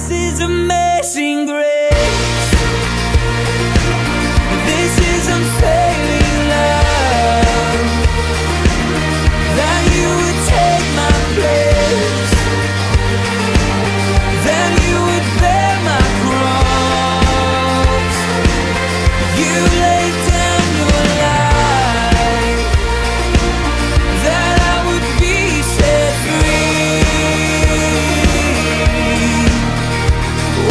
This is amazing grace. This is unfailing love. That you would take my place. That you would bear my cross. You laid down your life. That I would be set free.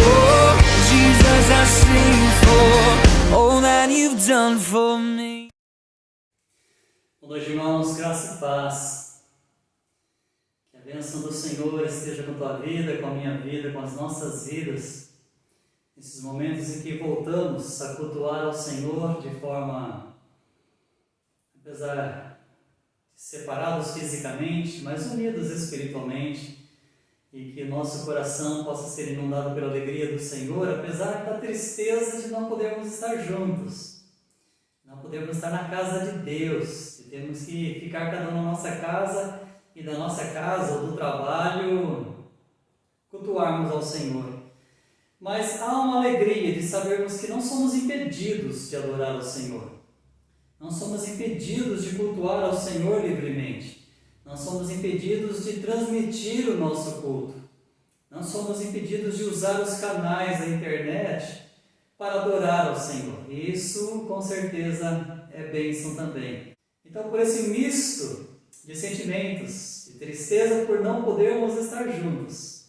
Oh, Jesus, I sing for all that you've done for me. Boa noite, irmãos, graça e paz. Que a bênção do Senhor esteja com a tua vida, com a minha vida, com as nossas vidas. Nesses momentos em que voltamos a cultuar ao Senhor de forma, apesar de separados fisicamente, mas unidos espiritualmente, e que nosso coração possa ser inundado pela alegria do Senhor, apesar da tristeza de não podermos estar juntos, não podermos estar na casa de Deus, e temos que ficar cada um na nossa casa, e da nossa casa ou do trabalho cultuarmos ao Senhor. Mas há uma alegria de sabermos que não somos impedidos de adorar ao Senhor, não somos impedidos de cultuar ao Senhor livremente. Não somos impedidos de transmitir o nosso culto. Não somos impedidos de usar os canais da internet para adorar ao Senhor. E isso, com certeza, é bênção também. Então, por esse misto de sentimentos, de tristeza por não podermos estar juntos,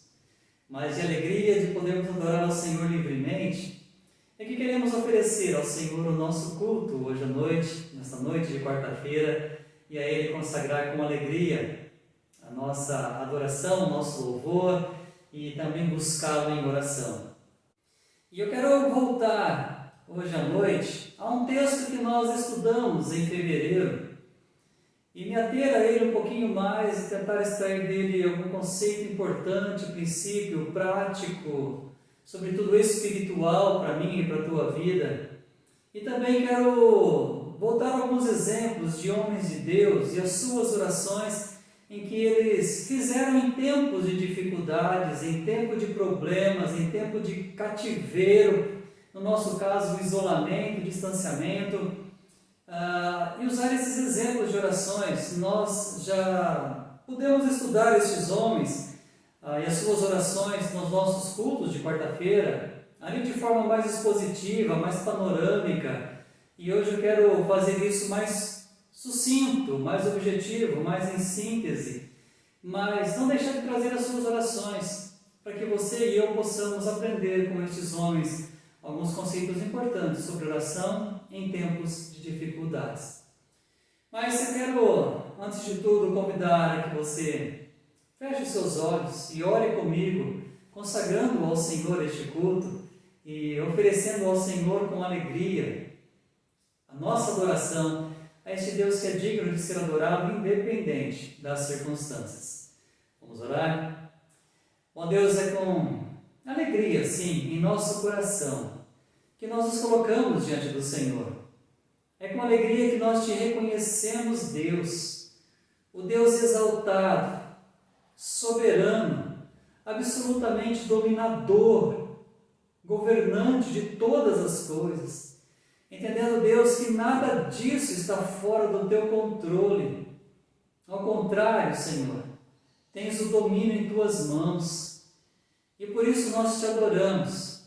mas de alegria de podermos adorar ao Senhor livremente, é que queremos oferecer ao Senhor o nosso culto hoje à noite, nesta noite de quarta-feira, e a Ele consagrar com alegria a nossa adoração, o nosso louvor e também buscá-lo em oração. E eu quero voltar hoje à noite a um texto que nós estudamos em fevereiro e me ater a ele um pouquinho mais e tentar extrair dele algum conceito importante, princípio prático, sobretudo espiritual para mim e para a tua vida. E também quero voltar a alguns exemplos de homens de Deus e as suas orações em que eles fizeram em tempos de dificuldades, em tempo de problemas, em tempo de cativeiro, no nosso caso o isolamento, o distanciamento, e usar esses exemplos de orações. Nós já pudemos estudar estes homens e as suas orações nos nossos cultos de quarta-feira, ali de forma mais expositiva, mais panorâmica. E hoje eu quero fazer isso mais sucinto, mais objetivo, mais em síntese, mas não deixar de trazer as suas orações, para que você e eu possamos aprender com estes homens alguns conceitos importantes sobre oração em tempos de dificuldades. Mas eu quero, antes de tudo, convidar a que você feche os seus olhos e ore comigo, consagrando ao Senhor este culto e oferecendo ao Senhor com alegria a nossa adoração a este Deus que é digno de ser adorado independente das circunstâncias. Vamos orar? Bom Deus, é com alegria, sim, em nosso coração que nós nos colocamos diante do Senhor. É com alegria que nós te reconhecemos, Deus, o Deus exaltado, soberano, absolutamente dominador, governante de todas as coisas. Entendendo, Deus, que nada disso está fora do teu controle. Ao contrário, Senhor, tens o domínio em tuas mãos. E por isso nós te adoramos.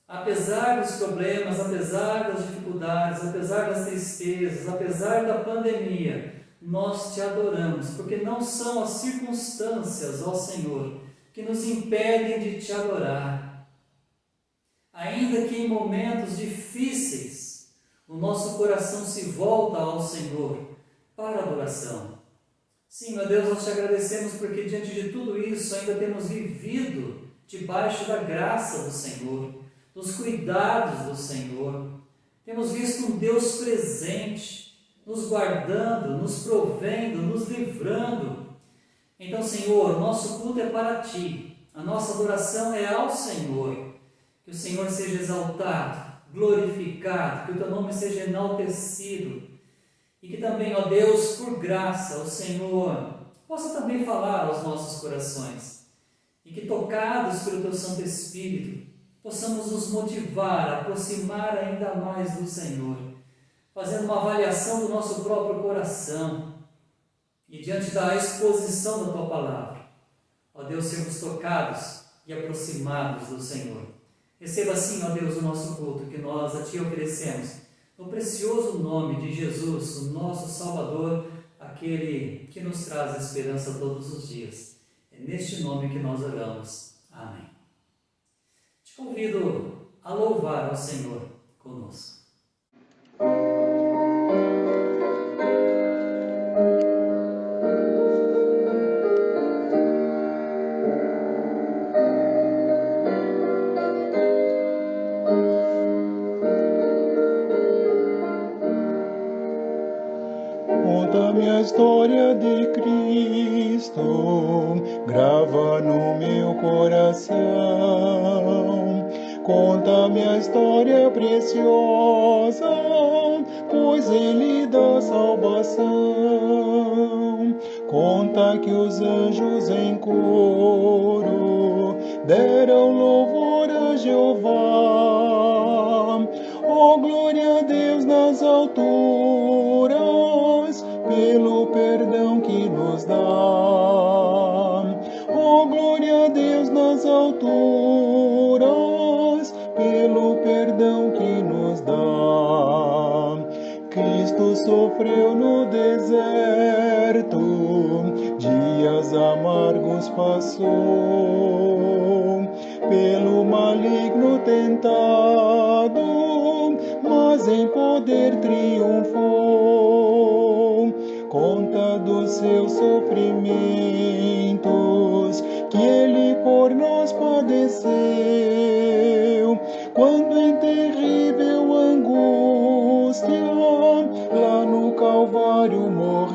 Apesar dos problemas, apesar das dificuldades, apesar das tristezas, apesar da pandemia, nós te adoramos, porque não são as circunstâncias, ó Senhor, que nos impedem de te adorar. Ainda que em momentos difíceis, o nosso coração se volta ao Senhor para a adoração. Sim, meu Deus, nós te agradecemos porque diante de tudo isso ainda temos vivido debaixo da graça do Senhor, dos cuidados do Senhor. Temos visto um Deus presente, nos guardando, nos provendo, nos livrando. Então, Senhor, nosso culto é para Ti, a nossa adoração é ao Senhor. Que o Senhor seja exaltado, glorificado, que o Teu nome seja enaltecido e que também, ó Deus, por graça, o Senhor possa também falar aos nossos corações. e que, tocados pelo Teu Santo Espírito, possamos nos motivar a aproximar ainda mais do Senhor, fazendo uma avaliação do nosso próprio coração e diante da exposição da Tua Palavra, ó Deus, sermos tocados e aproximados do Senhor. Receba assim, ó Deus, o nosso culto que nós a Ti oferecemos, no precioso nome de Jesus, o nosso Salvador, aquele que nos traz esperança todos os dias. É neste nome que nós oramos. Amém. Te convido a louvar ao Senhor conosco. Conta-me a história de Cristo, grava no meu coração. Conta-me a história preciosa, pois Ele dá salvação. Conta que os anjos em coro deram louvor a Jeová. Oh, glória a Deus nas alturas, pelo perdão que nos dá. Oh, glória a Deus nas alturas, pelo perdão que nos dá. Cristo sofreu no deserto, dias amargos passou, pelo maligno tentado, mas em poder triunfou. Conta dos seus sofrimentos, que Ele por nós padeceu, quando em terrível angústia, lá no Calvário morreu.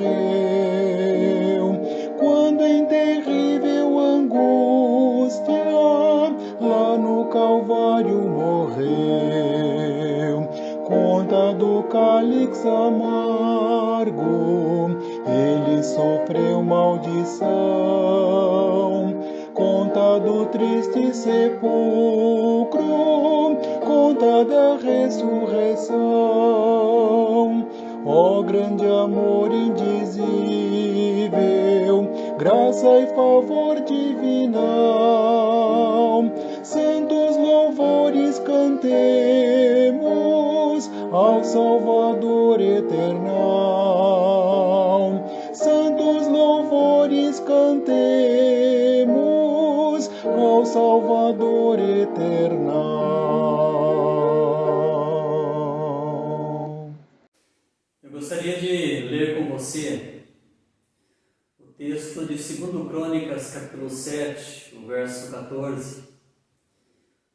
Quando em terrível angústia, lá no Calvário morreu. Conta do cálice amargo, Ele sofreu maldição. Conta do triste sepulcro, conta da ressurreição. Ó grande amor indizível, graça e favor divinal, santos louvores cantemos ao Salvador eternal. Santos louvores cantemos ao Salvador eternal. Eu gostaria de ler com você o texto de 2 Crônicas, capítulo 7, o verso 14.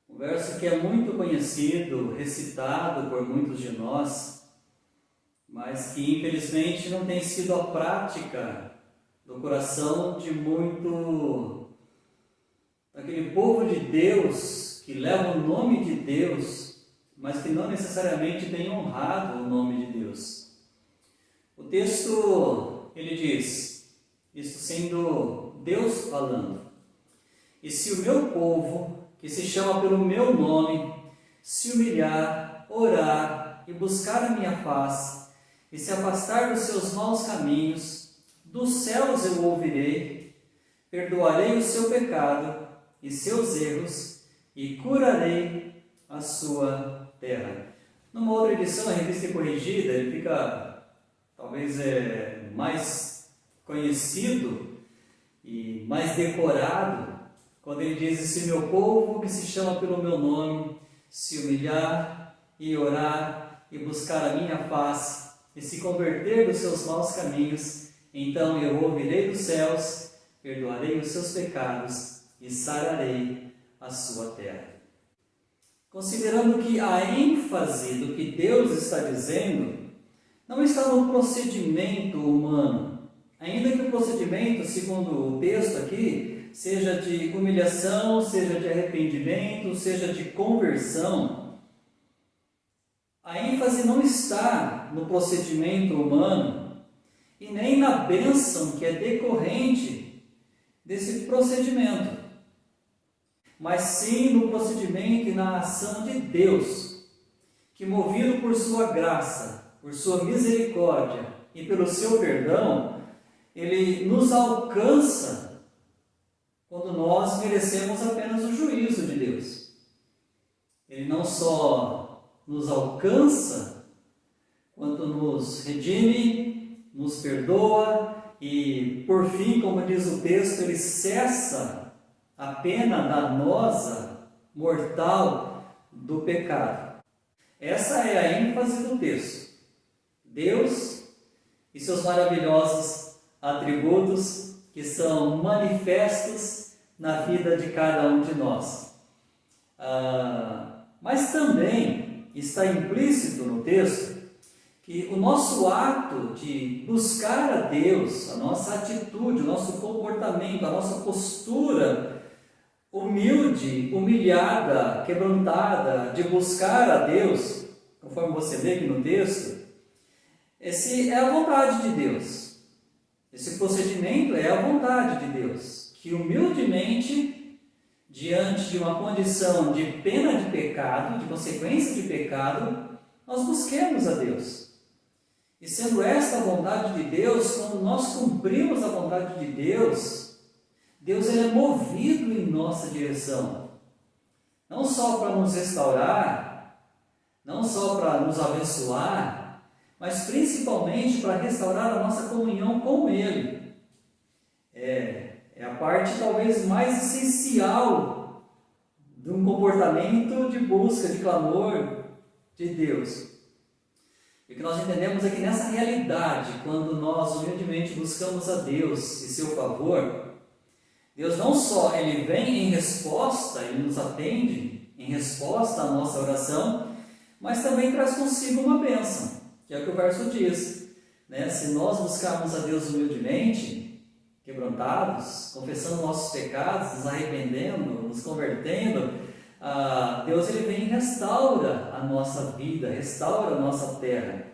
Um verso que é muito conhecido, recitado por muitos de nós, mas que infelizmente não tem sido a prática do coração de muito daquele povo de Deus que leva o nome de Deus, mas que não necessariamente tem honrado o nome de Deus. O texto, ele diz, isso sendo Deus falando: e se o meu povo, que se chama pelo meu nome, se humilhar, orar e buscar a minha face, e se afastar dos seus maus caminhos, dos céus eu ouvirei, perdoarei o seu pecado e seus erros, e curarei a sua terra. Numa outra edição, a Revista Corrigida, ele fica talvez mais conhecido e mais decorado, quando ele diz: se meu povo, que se chama pelo meu nome, se humilhar e orar e buscar a minha face e se converter dos seus maus caminhos, então eu ouvirei dos céus, perdoarei os seus pecados e sararei a sua terra. Considerando que a ênfase do que Deus está dizendo não está no procedimento humano, ainda que o procedimento, segundo o texto aqui, seja de humilhação, seja de arrependimento, seja de conversão, a ênfase não está no procedimento humano e nem na bênção que é decorrente desse procedimento. mas sim no procedimento e na ação de Deus, que movido por sua graça, por sua misericórdia e pelo seu perdão, Ele nos alcança quando nós merecemos apenas o juízo de Deus. Ele não só nos alcança, quanto nos redime, nos perdoa e, por fim, como diz o texto, Ele cessa a pena danosa, mortal do pecado. Essa é a ênfase do texto. Deus e seus maravilhosos atributos que são manifestos na vida de cada um de nós. Mas também está implícito no texto que o nosso ato de buscar a Deus, a nossa atitude, o nosso comportamento, a nossa postura humilde, humilhada, quebrantada, de buscar a Deus, conforme você vê aqui no texto, esse é a vontade de Deus. Esse procedimento é a vontade de Deus, que humildemente, diante de uma condição de pena de pecado, de consequência de pecado, nós busquemos a Deus. E sendo esta a vontade de Deus, quando nós cumprimos a vontade de Deus, Deus ele é movido em nossa direção. Não só para nos restaurar, não só para nos abençoar, mas principalmente para restaurar a nossa comunhão com Ele. É a parte talvez mais essencial de um comportamento de busca, de clamor de Deus. E o que nós entendemos é que nessa realidade, quando nós humildemente buscamos a Deus e seu favor, Deus não só Ele vem em resposta, Ele nos atende em resposta à nossa oração, mas também traz consigo uma bênção, que é o que o verso diz, né? Se nós buscarmos a Deus humildemente, quebrantados, confessando nossos pecados, nos arrependendo, nos convertendo, Deus ele vem e restaura a nossa vida, restaura a nossa terra.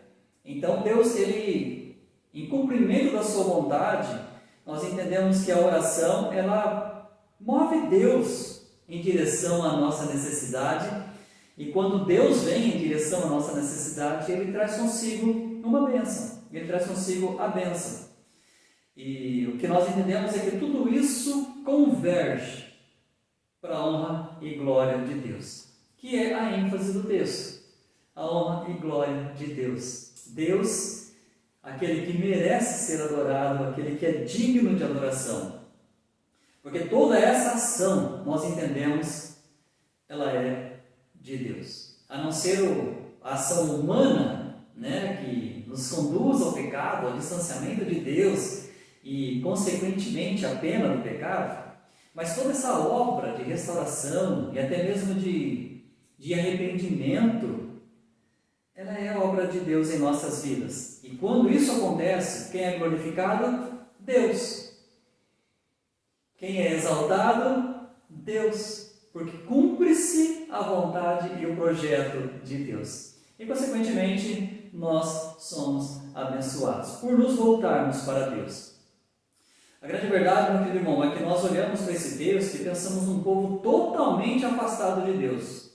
Então Deus, ele, em cumprimento da sua vontade, nós entendemos que a oração, ela move Deus em direção à nossa necessidade, e quando Deus vem em direção à nossa necessidade, Ele traz consigo uma bênção, Ele traz consigo a bênção. E o que nós entendemos é que tudo isso converge para a honra e glória de Deus, que é a ênfase do texto, a honra e glória de Deus. Deus, aquele que merece ser adorado, aquele que é digno de adoração. Porque toda essa ação, nós entendemos, ela é de Deus. A não ser a ação humana, né, que nos conduz ao pecado, ao distanciamento de Deus e, consequentemente, a pena do pecado, mas toda essa obra de restauração e até mesmo de arrependimento, ela é a obra de Deus em nossas vidas. E quando isso acontece, quem é glorificado? Deus. Quem é exaltado? Deus. Porque cumpre-se a vontade e o projeto de Deus. E, consequentemente, nós somos abençoados por nos voltarmos para Deus. A grande verdade, meu querido irmão, é que nós olhamos para esse texto e pensamos num povo totalmente afastado de Deus,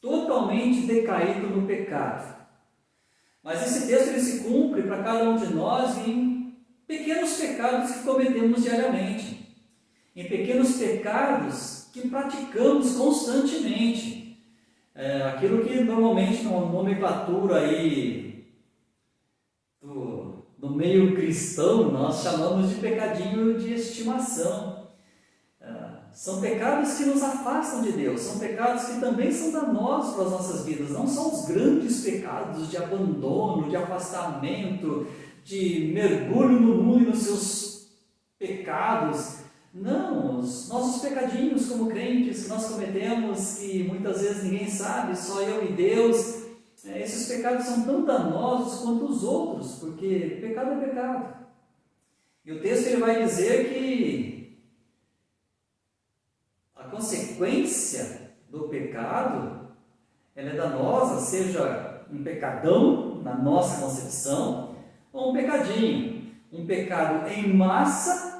totalmente decaído no pecado. Mas esse texto ele se cumpre para cada um de nós em pequenos pecados que cometemos diariamente, em pequenos pecados que praticamos constantemente. Aquilo que normalmente na nomenclatura aí do meio cristão nós chamamos de pecadinho de estimação. São pecados que nos afastam de Deus, são pecados que também são danosos para as nossas vidas. Não são os grandes pecados de abandono, de afastamento, de mergulho no mundo e nos seus pecados. Não, os nossos pecadinhos como crentes que nós cometemos, que muitas vezes ninguém sabe, só eu e Deus, esses pecados são tão danosos quanto os outros, porque pecado é pecado. E o texto ele vai dizer que a consequência do pecado, ela é danosa, seja um pecadão na nossa concepção, ou um pecadinho, um pecado em massa,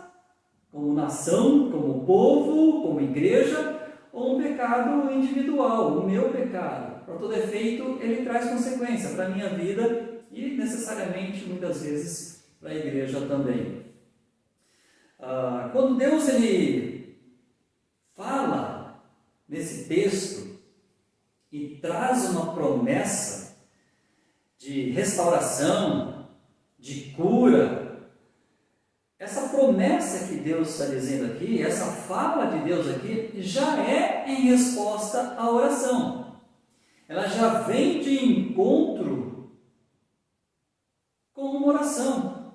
como nação, como povo, como igreja, ou um pecado individual, o meu pecado. Para todo efeito, ele traz consequência para a minha vida e necessariamente, muitas vezes, para a igreja também. Quando Deus ele fala nesse texto e traz uma promessa de restauração, de cura, essa promessa que Deus está dizendo aqui, essa fala de Deus aqui, já é em resposta à oração. Ela já vem de encontro com uma oração,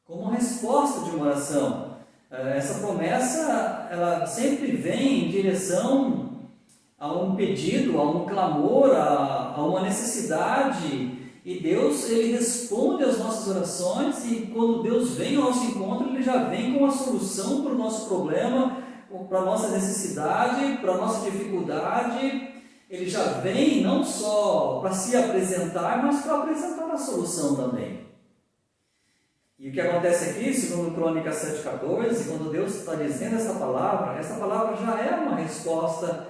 como uma resposta de uma oração. Essa promessa, ela sempre vem em direção a um pedido, a um clamor, a uma necessidade, e Deus ele responde às nossas orações, e quando Deus vem ao nosso encontro, Ele já vem com a solução para o nosso problema, para a nossa necessidade, para a nossa dificuldade. Ele já vem não só para se apresentar, mas para apresentar a solução também. E o que acontece aqui, segundo Crônicas 7,14, quando Deus está dizendo essa palavra já é uma resposta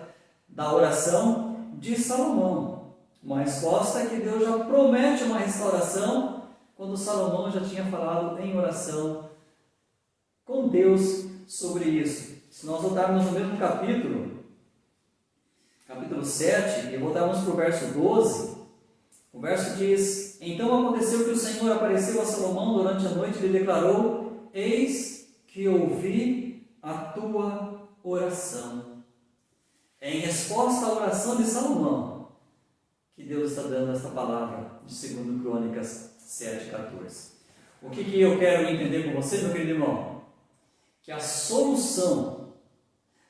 da oração de Salomão. Uma resposta que Deus já promete uma restauração, quando Salomão já tinha falado em oração com Deus sobre isso. Se nós voltarmos no mesmo capítulo 7, e voltarmos para o verso 12, o verso diz: Então aconteceu que o Senhor apareceu a Salomão durante a noite e lhe declarou: Eis que ouvi a tua oração. É em resposta à oração de Salomão que Deus está dando esta palavra de 2 Crônicas 7,14. O que eu quero entender com você, meu querido irmão? Que a solução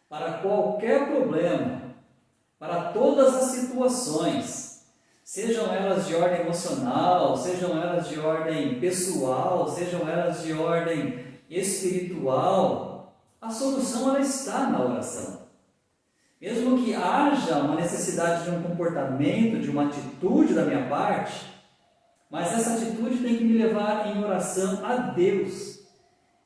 para qualquer problema, para todas as situações, sejam elas de ordem emocional, sejam elas de ordem pessoal, sejam elas de ordem espiritual, a solução ela está na oração. Mesmo que haja uma necessidade de um comportamento, de uma atitude da minha parte, mas essa atitude tem que me levar em oração a Deus.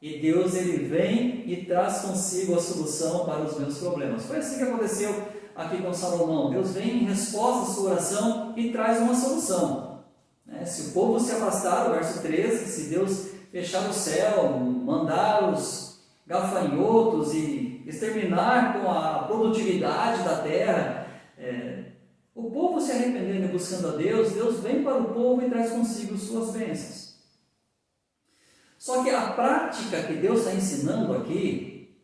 E Deus ele vem e traz consigo a solução para os meus problemas. Foi assim que aconteceu aqui com Salomão. Deus vem em resposta à sua oração e traz uma solução. Se o povo se afastar, o verso 13, se Deus fechar o céu, mandar os gafanhotos e exterminar com a produtividade da terra, o povo se arrependendo e buscando a Deus, Deus vem para o povo e traz consigo suas bênçãos. Só que a prática que Deus está ensinando aqui,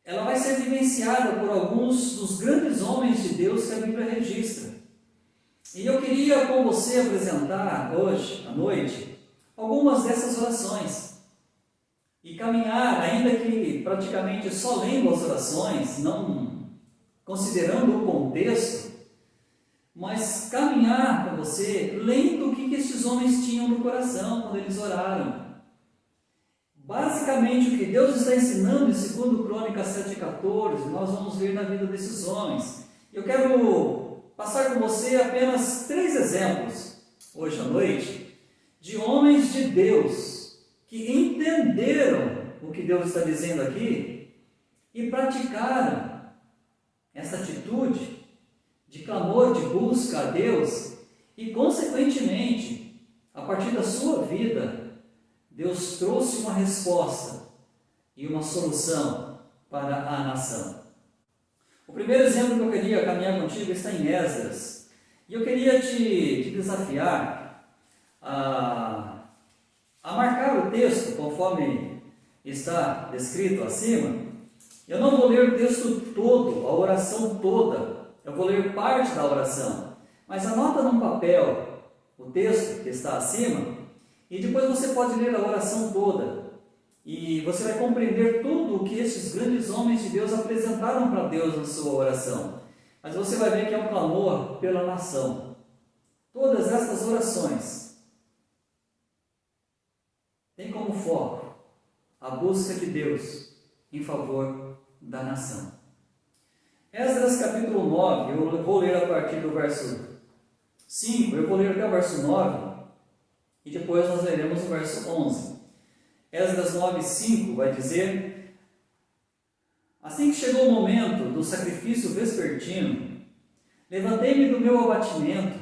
ela vai ser vivenciada por alguns dos grandes homens de Deus que a Bíblia registra. E eu queria com você apresentar hoje, à noite, algumas dessas orações. E caminhar, ainda que praticamente só lendo as orações, não considerando o contexto, mas caminhar com você, lendo o que esses homens tinham no coração quando eles oraram. Basicamente, o que Deus está ensinando em 2 Crônicas 7,14, nós vamos ver na vida desses homens. Eu quero passar com você apenas 3 exemplos, hoje à noite, de homens de Deus que entenderam o que Deus está dizendo aqui e praticaram essa atitude de clamor, de busca a Deus e, consequentemente, a partir da sua vida, Deus trouxe uma resposta e uma solução para a nação. O primeiro exemplo que eu queria caminhar contigo está em Esdras. E eu queria te desafiar a marcar o texto conforme está descrito acima. Eu não vou ler o texto todo, a oração toda. Eu vou ler parte da oração. Mas anota num papel o texto que está acima. E depois você pode ler a oração toda, e você vai compreender tudo o que esses grandes homens de Deus apresentaram para Deus na sua oração. Mas você vai ver que é um clamor pela nação. Todas estas orações têm como foco a busca de Deus em favor da nação. Esdras capítulo 9, eu vou ler a partir do verso 5, eu vou ler até o verso 9, e depois nós leremos o verso 11. Esdras 9:5 vai dizer: Assim que chegou o momento do sacrifício vespertino, levantei-me do meu abatimento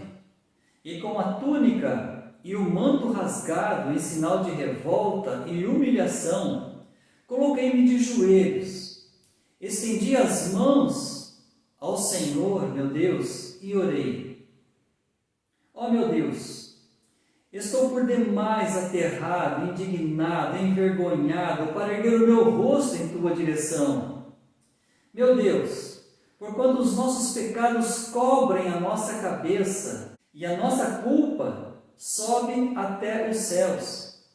e com a túnica e o manto rasgado em sinal de revolta e humilhação, coloquei-me de joelhos, estendi as mãos ao Senhor, meu Deus, e orei. Ó meu Deus, estou por demais aterrado, indignado, envergonhado para erguer o meu rosto em tua direção. Meu Deus, porquanto os nossos pecados cobrem a nossa cabeça e a nossa culpa sobe até os céus.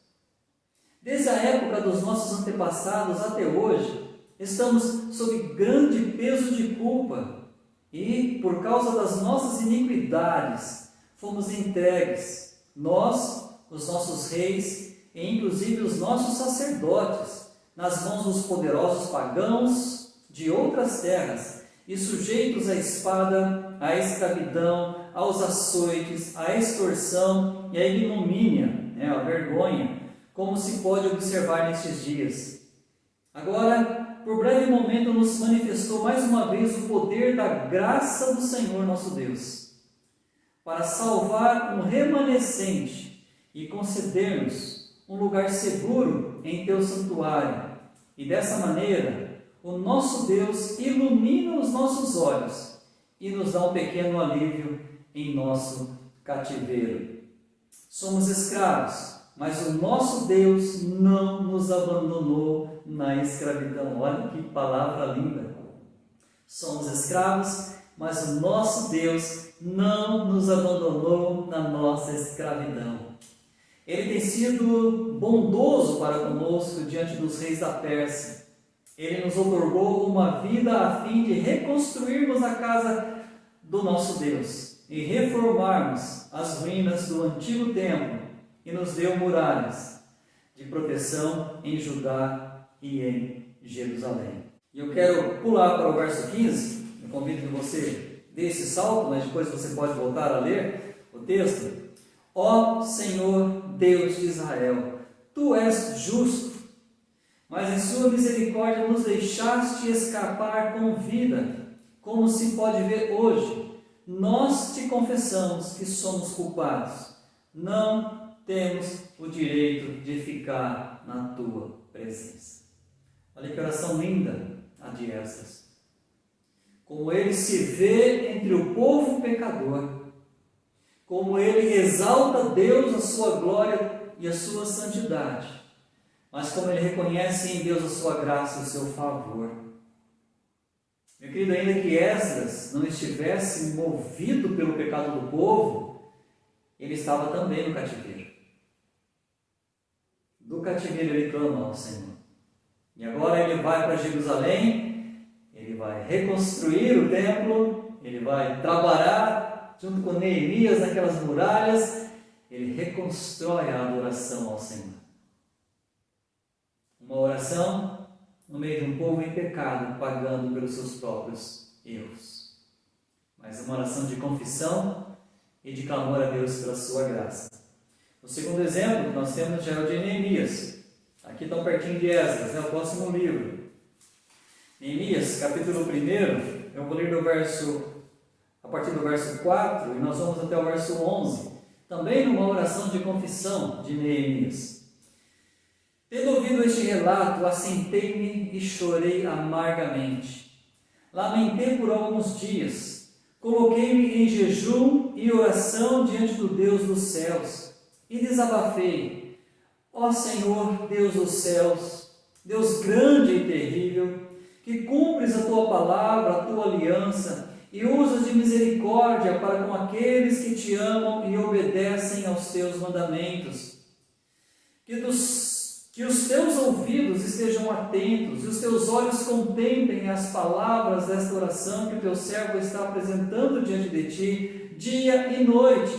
Desde a época dos nossos antepassados até hoje, estamos sob grande peso de culpa e, por causa das nossas iniquidades, fomos entregues, nós, os nossos reis e inclusive os nossos sacerdotes, nas mãos dos poderosos pagãos de outras terras e sujeitos à espada, à escravidão, aos açoites, à extorsão e à ignomínia, a vergonha, como se pode observar nestes dias. Agora, por breve momento, nos manifestou mais uma vez o poder da graça do Senhor nosso Deus, para salvar um remanescente e conceder-nos um lugar seguro em teu santuário. E dessa maneira, o nosso Deus ilumina os nossos olhos e nos dá um pequeno alívio em nosso cativeiro. Somos escravos, mas o nosso Deus não nos abandonou na escravidão. Olha que palavra linda! Somos escravos, mas o nosso Deus não nos abandonou na nossa escravidão. Ele tem sido bondoso para conosco diante dos reis da Pérsia. Ele nos otorgou uma vida a fim de reconstruirmos a casa do nosso Deus e reformarmos as ruínas do antigo templo, e nos deu muralhas de proteção em Judá e em Jerusalém. E eu quero pular para o verso 15, eu convido que você dê esse salto, mas depois você pode voltar a ler o texto. Ó Senhor Deus de Israel, Tu és justo, mas em sua misericórdia nos deixaste escapar com vida, como se pode ver hoje. Nós te confessamos que somos culpados, não temos o direito de ficar na tua presença. Olha que oração linda a de Esdras. Como ele se vê entre o povo pecador, como ele exalta Deus, a sua glória e a sua santidade, mas como ele reconhece em Deus a sua graça e o seu favor. Meu querido, ainda que Esdras não estivesse movido pelo pecado do povo, ele estava também no cativeiro. Do cativeiro ele clama ao Senhor. E agora ele vai para Jerusalém, ele vai reconstruir o templo, ele vai trabalhar junto com Neemias naquelas muralhas, ele reconstrói a adoração ao Senhor. Uma oração no meio de um povo em pecado, pagando pelos seus próprios erros. Mas uma oração de confissão e de clamor a Deus pela sua graça. O segundo exemplo que nós temos já é o de Neemias. Aqui tão pertinho de Esdras, o próximo livro. Neemias, capítulo 1, eu vou ler a partir do verso 4 e nós vamos até o verso 11. Também numa oração de confissão de Neemias. Tendo ouvido este relato, assentei-me e chorei amargamente. Lamentei por alguns dias. Coloquei-me em jejum e oração diante do Deus dos céus. E desabafei: ó Senhor, Deus dos céus, Deus grande e terrível, que cumpres a tua palavra, a tua aliança, e usas de misericórdia para com aqueles que te amam e obedecem aos teus mandamentos. Que os teus ouvidos estejam atentos e os teus olhos contemplem as palavras desta oração que o teu servo está apresentando diante de ti, dia e noite,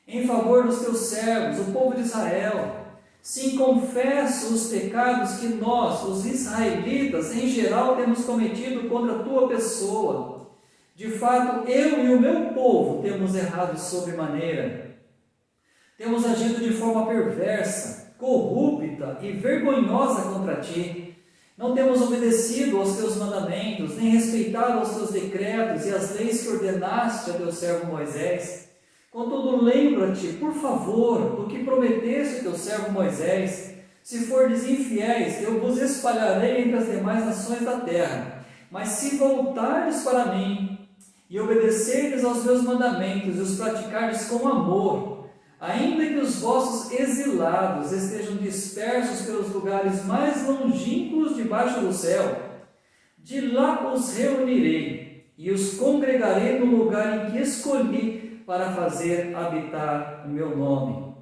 em favor dos teus servos, o povo de Israel. Sim, confesso os pecados que nós, os israelitas, em geral, temos cometido contra a tua pessoa. De fato, eu e o meu povo temos errado sobremaneira. Temos agido de forma perversa, corrupta e vergonhosa contra ti. Não temos obedecido aos teus mandamentos, nem respeitado os teus decretos e as leis que ordenaste a teu servo Moisés. Contudo, lembra-te, por favor, do que prometeste a teu servo Moisés. Se fordes infiéis, eu vos espalharei entre as demais nações da terra. Mas se voltardes para mim e obedecerdes aos meus mandamentos e os praticardes com amor, ainda que os vossos exilados estejam dispersos pelos lugares mais longínquos debaixo do céu, de lá os reunirei e os congregarei no lugar em que escolhi para fazer habitar o meu nome.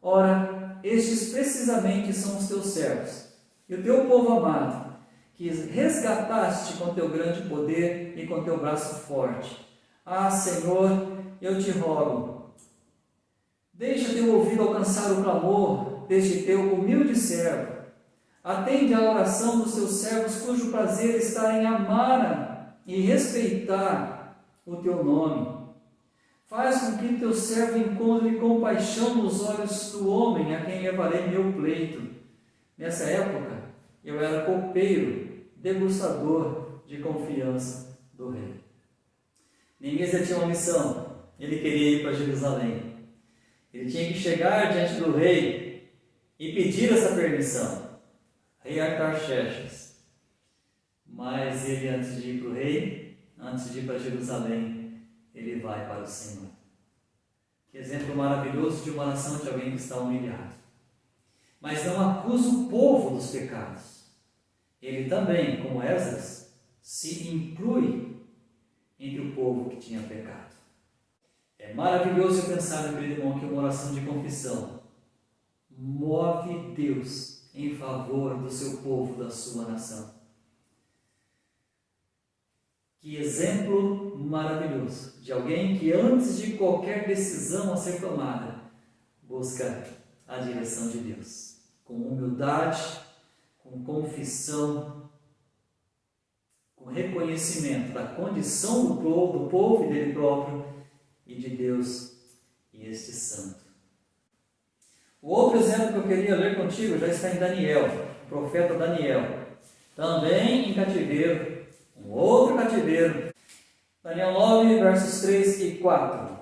Ora, estes precisamente são os teus servos e o teu povo amado, que resgataste com teu grande poder e com teu braço forte. Ah, Senhor, eu te rogo, deixa teu ouvido alcançar o clamor deste teu humilde servo. Atende à oração dos teus servos, cujo prazer está em amar e respeitar o teu nome. Faz com que teu servo encontre compaixão nos olhos do homem a quem levarei meu pleito. Nessa época, eu era copeiro, degustador de confiança do rei. Neemias tinha uma missão, ele queria ir para Jerusalém. Ele tinha que chegar diante do rei e pedir essa permissão, rei Artaxerxes. Mas ele, antes de ir para o rei, antes de ir para Jerusalém, ele vai para o Senhor. Que exemplo maravilhoso de uma nação de alguém que está humilhado. Mas não acusa o povo dos pecados. Ele também, como Esdras, se inclui entre o povo que tinha pecado. É maravilhoso pensar, meu querido irmão, que uma oração de confissão move Deus em favor do seu povo, da sua nação. Que exemplo maravilhoso de alguém que, antes de qualquer decisão a ser tomada, busca a direção de Deus, com humildade, com confissão, com reconhecimento da condição do povo e dele próprio e de Deus e este santo. O outro exemplo que eu queria ler contigo já está em Daniel, o profeta Daniel, também em cativeiro, um outro cativeiro. Daniel 9, versos 3 e 4.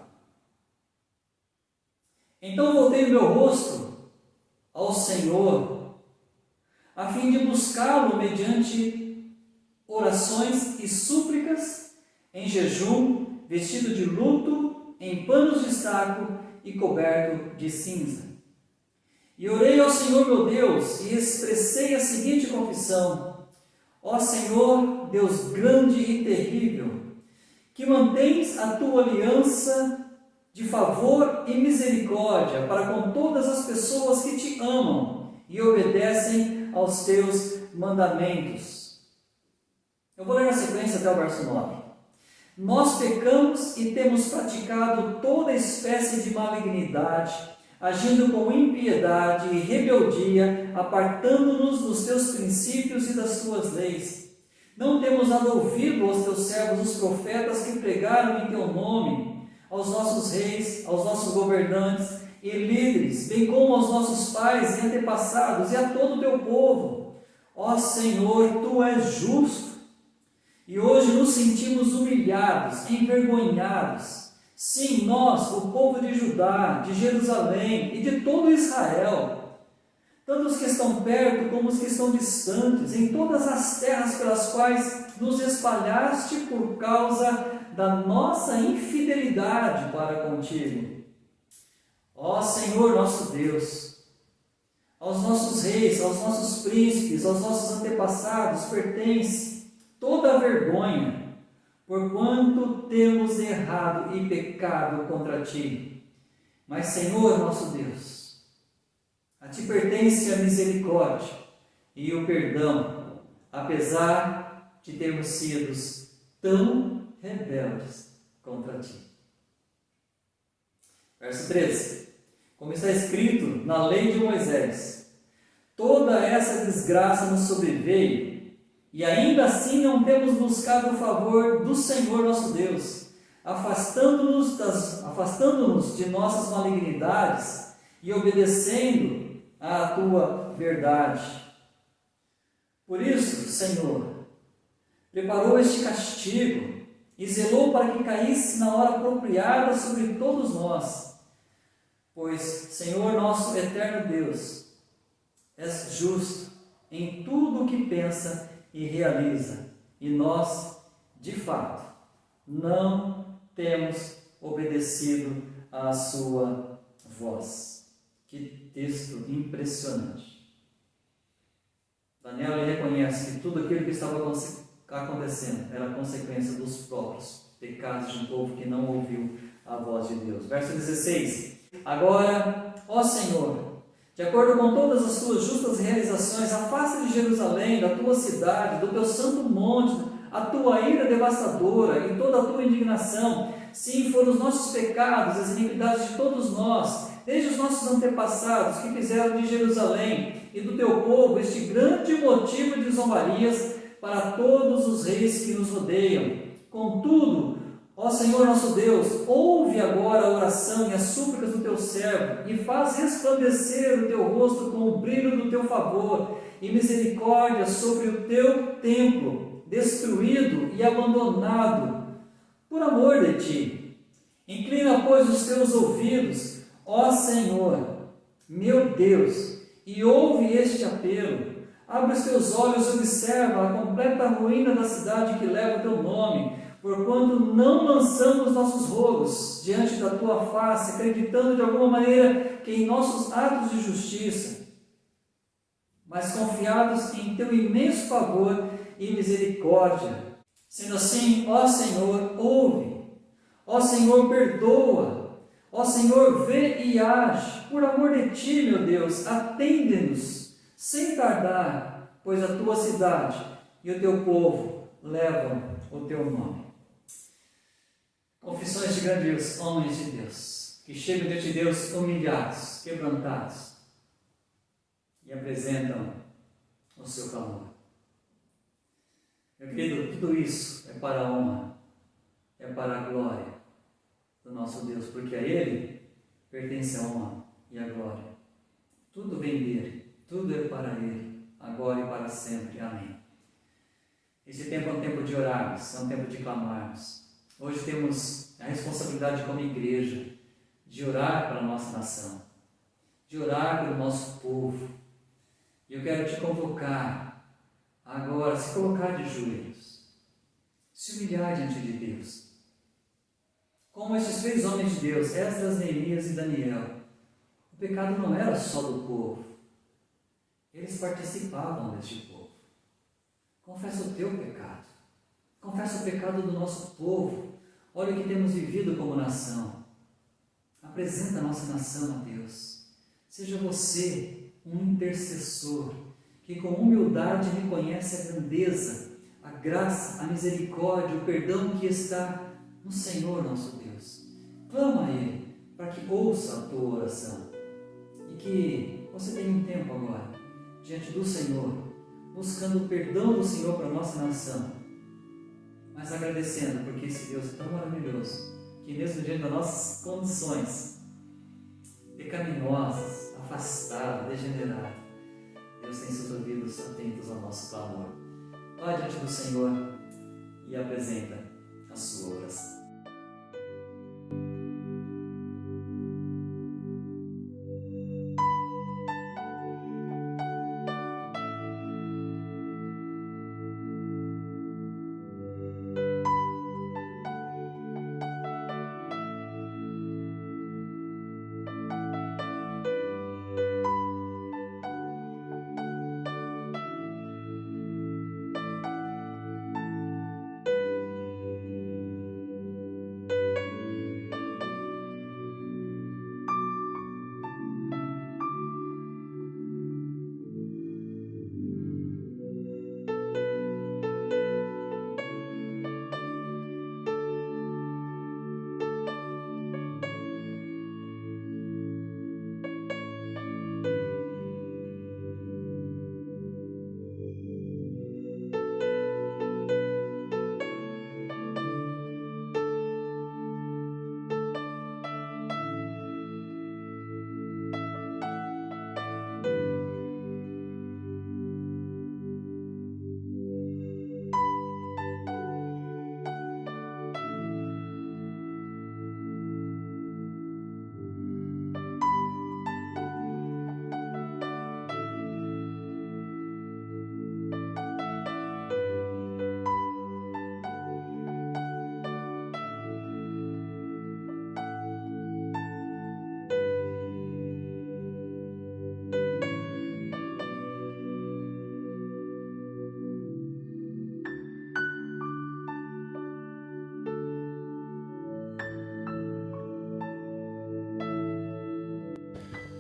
Então voltei o meu rosto ao Senhor, a fim de buscá-lo mediante orações e súplicas, em jejum, vestido de luto, em panos de saco e coberto de cinza. E orei ao Senhor meu Deus e expressei a seguinte confissão: ó Senhor, Deus grande e terrível, que mantens a tua aliança de favor e misericórdia para com todas as pessoas que te amam e obedecem aos teus mandamentos. Eu vou ler na sequência até o verso 9. Nós pecamos e temos praticado toda espécie de malignidade, agindo com impiedade e rebeldia, apartando-nos dos teus princípios e das tuas leis. Não temos dado ouvido aos teus servos, os profetas que pregaram em teu nome, aos nossos reis, aos nossos governantes e líderes, bem como aos nossos pais e antepassados e a todo o teu povo. Ó Senhor, tu és justo. E hoje nos sentimos humilhados, envergonhados. Sim, nós, o povo de Judá, de Jerusalém e de todo Israel, tanto os que estão perto como os que estão distantes, em todas as terras pelas quais nos espalhaste por causa da nossa infidelidade para contigo. Ó Senhor nosso Deus, aos nossos reis, aos nossos príncipes, aos nossos antepassados pertence toda a vergonha, porquanto temos errado e pecado contra ti. Mas, Senhor nosso Deus, a ti pertence a misericórdia e o perdão, apesar de termos sido tão rebeldes contra ti. Verso 13. Como está escrito na lei de Moisés, toda essa desgraça nos sobreveio, e ainda assim não temos buscado o favor do Senhor nosso Deus, afastando-nos de nossas malignidades e obedecendo à tua verdade. Por isso, Senhor, preparou este castigo e zelou para que caísse na hora apropriada sobre todos nós. Pois, Senhor nosso eterno Deus, és justo em tudo o que pensa e realiza, e nós, de fato, não temos obedecido à sua voz. Que texto impressionante! Daniel ele reconhece que tudo aquilo que estava acontecendo era consequência dos próprios pecados de um povo que não ouviu a voz de Deus. Verso 16: Agora, ó Senhor, de acordo com todas as tuas justas realizações, afasta de Jerusalém, da tua cidade, do teu santo monte, a tua ira devastadora e toda a tua indignação. Sim, foram os nossos pecados, as iniquidades de todos nós, desde os nossos antepassados, que fizeram de Jerusalém e do teu povo este grande motivo de zombarias para todos os reis que nos rodeiam. Contudo, ó Senhor nosso Deus, ouve agora a oração e as súplicas do teu servo, e faz resplandecer o teu rosto com o brilho do teu favor e misericórdia sobre o teu templo, destruído e abandonado, por amor de ti. Inclina, pois, os teus ouvidos, ó Senhor, meu Deus, e ouve este apelo. Abre os teus olhos e observa a completa ruína da cidade que leva o teu nome, porquanto não lançamos nossos rogos diante da tua face, acreditando de alguma maneira que em nossos atos de justiça, mas confiados em teu imenso favor e misericórdia. Sendo assim, ó Senhor, ouve, ó Senhor, perdoa, ó Senhor, vê e age, por amor de ti, meu Deus, atende-nos, sem tardar, pois a tua cidade e o teu povo levam o teu nome. Confissões de grandes homens de Deus, que chegam diante de Deus humilhados, quebrantados, e apresentam o seu clamor. Meu querido, tudo isso é para a honra, é para a glória do nosso Deus, porque a Ele pertence a honra e a glória. Tudo vem dele, tudo é para Ele, agora e para sempre. Amém. Esse tempo é um tempo de orarmos, é um tempo de clamarmos. Hoje temos a responsabilidade como igreja de orar pela nossa nação, de orar pelo nosso povo. E eu quero te convocar agora a se colocar de joelhos, se humilhar diante de Deus. Como esses 3 homens de Deus, Esdras, Neemias e Daniel, o pecado não era só do povo, eles participavam deste povo. Confessa o teu pecado, confessa o pecado do nosso povo. Olha o que temos vivido como nação. Apresenta a nossa nação a Deus. Seja você um intercessor que com humildade reconhece a grandeza, a graça, a misericórdia, o perdão que está no Senhor nosso Deus. Clama a Ele para que ouça a tua oração e que você tenha um tempo agora diante do Senhor, buscando o perdão do Senhor para a nossa nação, mas agradecendo porque esse Deus é tão maravilhoso que mesmo diante das nossas condições pecaminosas, afastadas, degeneradas, Deus tem seus ouvidos atentos ao nosso clamor. Vá diante do Senhor e apresenta a sua oração.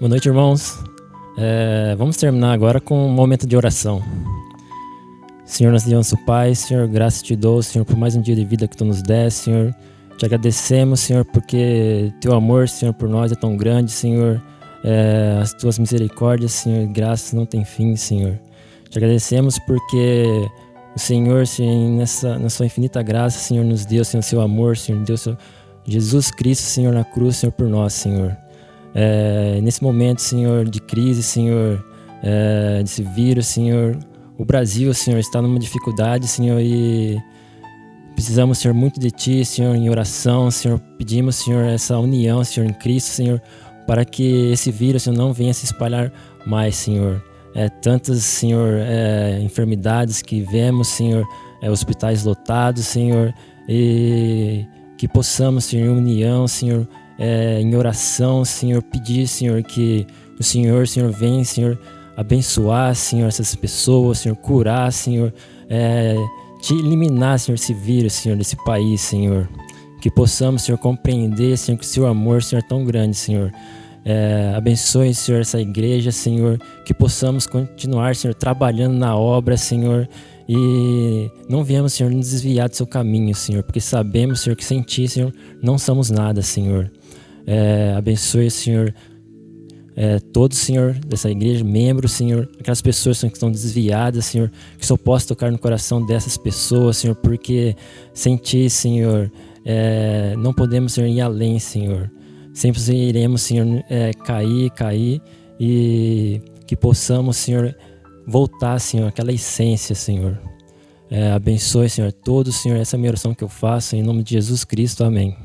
Boa noite, irmãos. Vamos terminar agora com um momento de oração. Senhor, nós te nosso Pai, Senhor, graças te dou, Senhor, por mais um dia de vida que tu nos deste, Senhor. Te agradecemos, Senhor, porque teu amor, Senhor, por nós é tão grande, Senhor. As tuas misericórdias, Senhor, graças não tem fim, Senhor. Te agradecemos porque o Senhor, Senhor, na sua infinita graça, Senhor, nos deu, Senhor, seu amor, Senhor, deu seu Jesus Cristo, Senhor, na cruz, Senhor, por nós, Senhor. Nesse momento, Senhor, de crise, Senhor, desse vírus, Senhor, o Brasil, Senhor, está numa dificuldade, Senhor, e precisamos, Senhor, muito de Ti, Senhor, em oração, Senhor, pedimos, Senhor, essa união, Senhor, em Cristo, Senhor, para que esse vírus, Senhor, não venha se espalhar mais, Senhor. Tantas, Senhor, enfermidades que vemos, Senhor, hospitais lotados, Senhor, e que possamos, Senhor, em união, Senhor, em oração, Senhor, pedir, Senhor, que o Senhor, venha, Senhor, abençoar, Senhor, essas pessoas, Senhor, curar, Senhor, te eliminar, Senhor, esse vírus, Senhor, desse país, Senhor. Que possamos, Senhor, compreender, Senhor, que o seu amor, Senhor, é tão grande, Senhor. Abençoe, Senhor, essa igreja, Senhor, que possamos continuar, Senhor, trabalhando na obra, Senhor, e não viemos, Senhor, nos desviar do seu caminho, Senhor, porque sabemos, Senhor, que sem Ti, Senhor, não somos nada, Senhor. Abençoe, Senhor, todos, Senhor, dessa igreja, membros, Senhor, aquelas pessoas, Senhor, que estão desviadas, Senhor, que só possa tocar no coração dessas pessoas, Senhor, porque sem Ti, Senhor, não podemos, Senhor, ir além, Senhor. Sempre iremos, Senhor, cair e que possamos, Senhor, voltar, Senhor, àquela essência, Senhor. Abençoe, Senhor, todos, Senhor, essa é a minha oração que eu faço, em nome de Jesus Cristo, amém.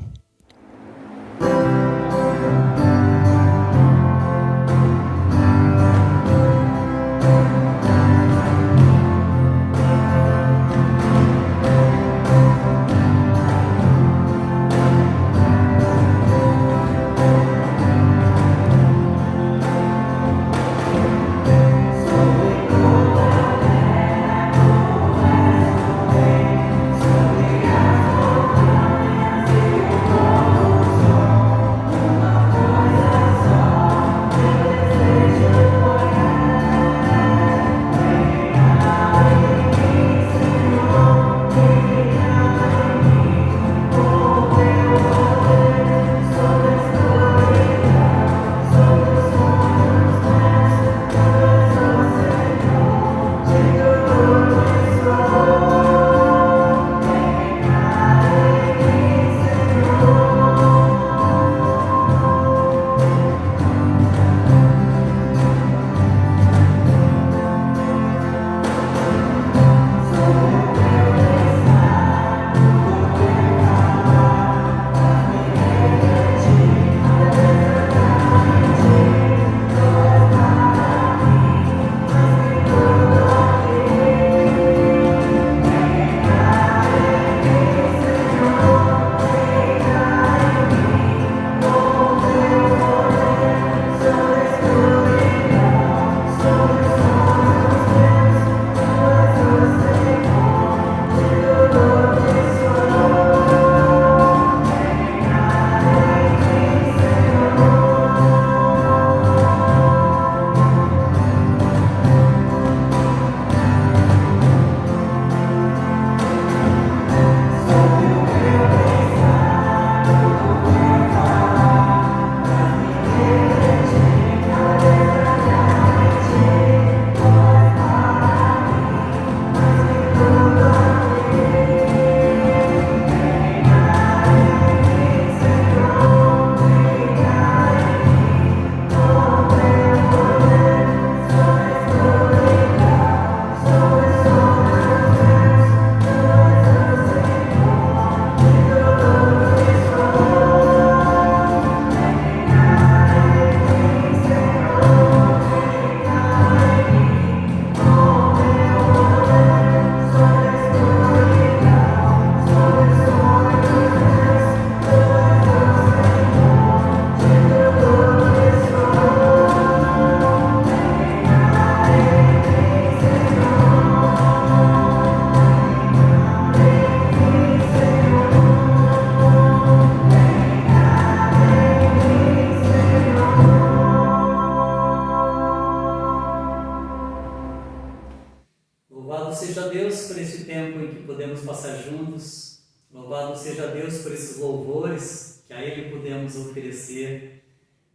Deus por esses louvores que a Ele podemos oferecer,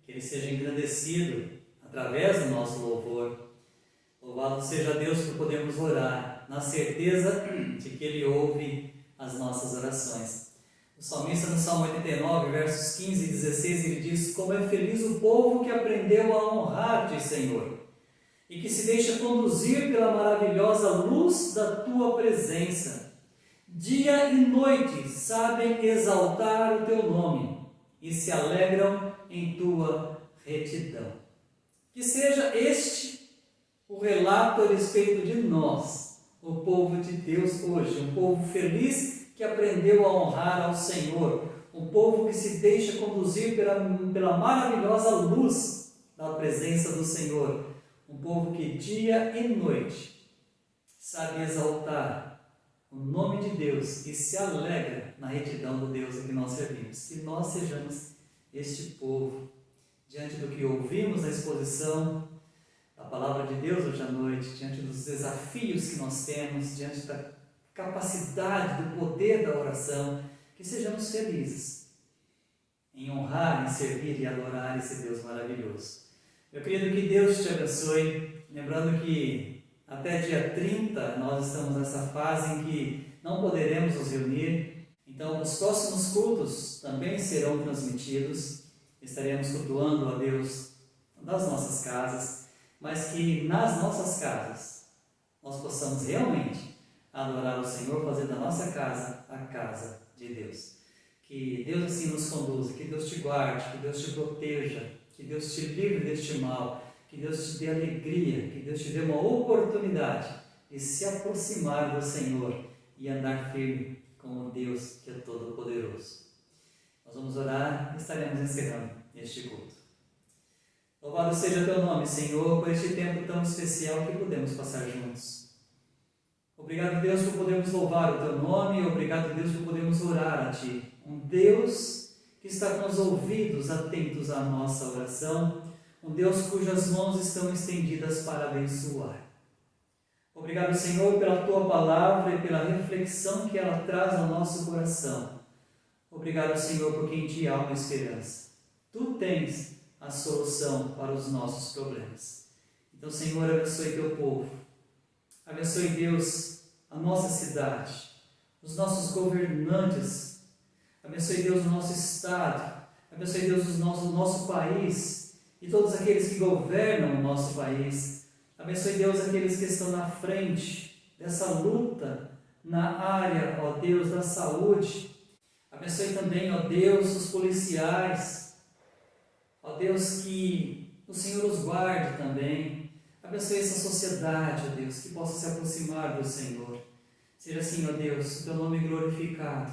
que Ele seja engrandecido através do nosso louvor. Louvado seja Deus por podermos orar, na certeza de que Ele ouve as nossas orações. O salmista, no Salmo 89, versos 15 e 16, ele diz: como é feliz o povo que aprendeu a honrar-te, Senhor, e que se deixa conduzir pela maravilhosa luz da tua presença. Dia e noite sabem exaltar o teu nome e se alegram em tua retidão. Que seja este o relato a respeito de nós, o povo de Deus hoje, um povo feliz que aprendeu a honrar ao Senhor, um povo que se deixa conduzir pela maravilhosa luz da presença do Senhor, um povo que dia e noite sabe exaltar o nome de Deus e se alegra na retidão do Deus a que nós servimos. Que nós sejamos este povo, diante do que ouvimos na exposição da Palavra de Deus hoje à noite, diante dos desafios que nós temos, diante da capacidade, do poder da oração, que sejamos felizes em honrar, em servir e adorar esse Deus maravilhoso. Meu querido, que Deus te abençoe, lembrando que até dia 30 nós estamos nessa fase em que não poderemos nos reunir, então os próximos cultos também serão transmitidos, estaremos cultuando a Deus das nossas casas, mas que nas nossas casas nós possamos realmente adorar o Senhor, fazer da nossa casa a casa de Deus. Que Deus assim nos conduza, que Deus te guarde, que Deus te proteja, que Deus te livre deste mal, que Deus te dê alegria, que Deus te dê uma oportunidade de se aproximar do Senhor e andar firme com o Deus que é todo-poderoso. Nós vamos orar e estaremos encerrando este culto. Louvado seja o teu nome, Senhor, por este tempo tão especial que podemos passar juntos. Obrigado, Deus, por podermos louvar o teu nome, obrigado, Deus, por podermos orar a Ti, um Deus que está com os ouvidos atentos à nossa oração, um Deus cujas mãos estão estendidas para abençoar. Obrigado, Senhor, pela Tua palavra e pela reflexão que ela traz ao nosso coração. Obrigado, Senhor, porque em Ti há uma esperança. Tu tens a solução para os nossos problemas. Então, Senhor, abençoe Teu povo. Abençoe, Deus, a nossa cidade, os nossos governantes. Abençoe, Deus, o nosso Estado. Abençoe, Deus, o nosso país e todos aqueles que governam o nosso país. Abençoe, Deus, aqueles que estão na frente dessa luta na área, ó Deus, da saúde. Abençoe também, ó Deus, os policiais. Ó Deus, que o Senhor os guarde também. Abençoe essa sociedade, ó Deus, que possa se aproximar do Senhor. Seja assim, ó Deus, o Teu nome glorificado,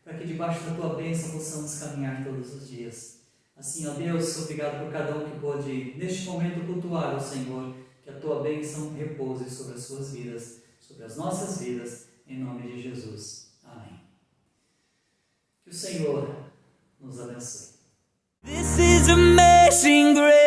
para que debaixo da Tua bênção possamos caminhar todos os dias. Assim, ó Deus, obrigado por cada um que pôde, neste momento, cultuar ao Senhor, que a Tua bênção repouse sobre as suas vidas, sobre as nossas vidas, em nome de Jesus. Amém. Que o Senhor nos abençoe. This is amazing grace.